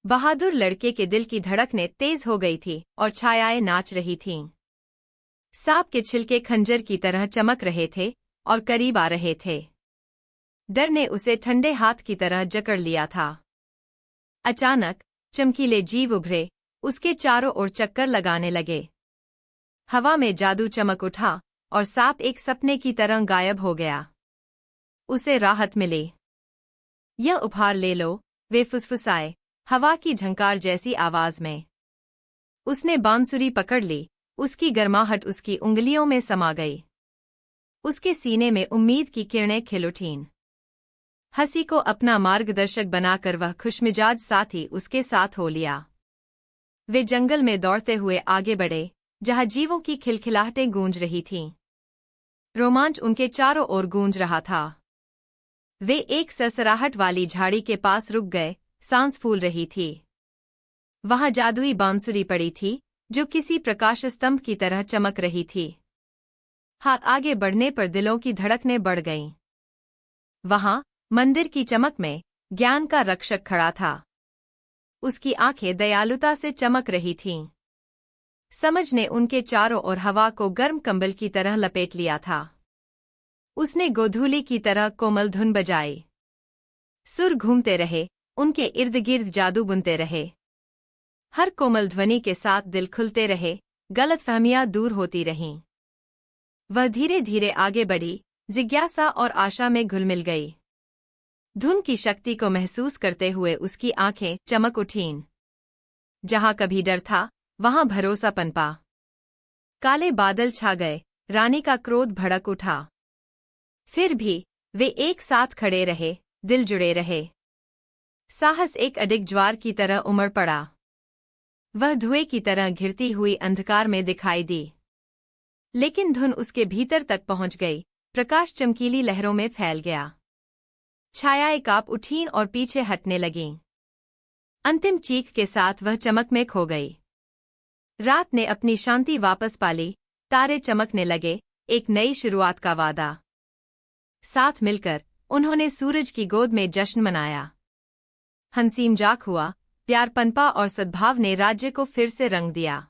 बहादुर लड़के के दिल की धड़कनें तेज हो गई थी और छायाएं नाच रही थीं। सांप के छिलके खंजर की तरह चमक रहे थे और करीब आ रहे थे। डर ने उसे ठंडे हाथ की तरह जकड़ लिया था। अचानक चमकीले जीव उभरे, उसके चारों ओर चक्कर लगाने लगे। हवा में जादू चमक उठा और सांप एक सपने की तरह गायब हो गया। उसे राहत मिली। यह उपहार ले लो, वे फुसफुसाए, हवा की झंकार जैसी आवाज में। उसने बांसुरी पकड़ ली, उसकी गर्माहट उसकी उंगलियों में समा गई। उसके सीने में उम्मीद की किरणें खिल उठीं। हंसी को अपना मार्गदर्शक बनाकर वह खुशमिजाज साथी उसके साथ हो लिया। वे जंगल में दौड़ते हुए आगे बढ़े, जहां जीवों की खिलखिलाहटें गूंज रही थीं। रोमांच उनके चारों ओर गूंज रहा था। वे एक सरसराहट वाली झाड़ी के पास रुक गए, सांस फूल रही थी। वहां जादुई बांसुरी पड़ी थी, जो किसी प्रकाश स्तंभ की तरह चमक रही थी। हाथ आगे बढ़ने पर दिलों की धड़कनें बढ़ गईं। वहां मंदिर की चमक में ज्ञान का रक्षक खड़ा था। उसकी आंखें दयालुता से चमक रही थीं। समझ ने उनके चारों ओर हवा को गर्म कंबल की तरह लपेट लिया था। उसने गोधूली की तरह कोमल धुन बजाई। सुर घूमते रहे, उनके इर्द गिर्द जादू बुनते रहे। हर कोमल ध्वनि के साथ दिल खुलते रहे, गलतफहमियां दूर होती रहीं। वह धीरे धीरे आगे बढ़ी, जिज्ञासा और आशा में घुल मिल गई। धुन की शक्ति को महसूस करते हुए उसकी आंखें चमक उठीं। जहां कभी डर था, वहां भरोसा पनपा। काले बादल छा गए, रानी का क्रोध भड़क उठा। फिर भी वे एक साथ खड़े रहे, दिल जुड़े रहे। साहस एक अडिग ज्वार की तरह उमड़ पड़ा। वह धुएं की तरह घिरती हुई अंधकार में दिखाई दी। लेकिन धुन उसके भीतर तक पहुंच गई, प्रकाश चमकीली लहरों में फैल गया। छायाएं कांप उठीं और पीछे हटने लगीं। अंतिम चीख के साथ वह चमक में खो गई। रात ने अपनी शांति वापस पा ली, तारे चमकने लगे, एक नई शुरुआत का वादा। साथ मिलकर उन्होंने सूरज की गोद में जश्न मनाया। हंसी मजाक हुआ, प्यार पनपा और सद्भाव ने राज्य को फिर से रंग दिया।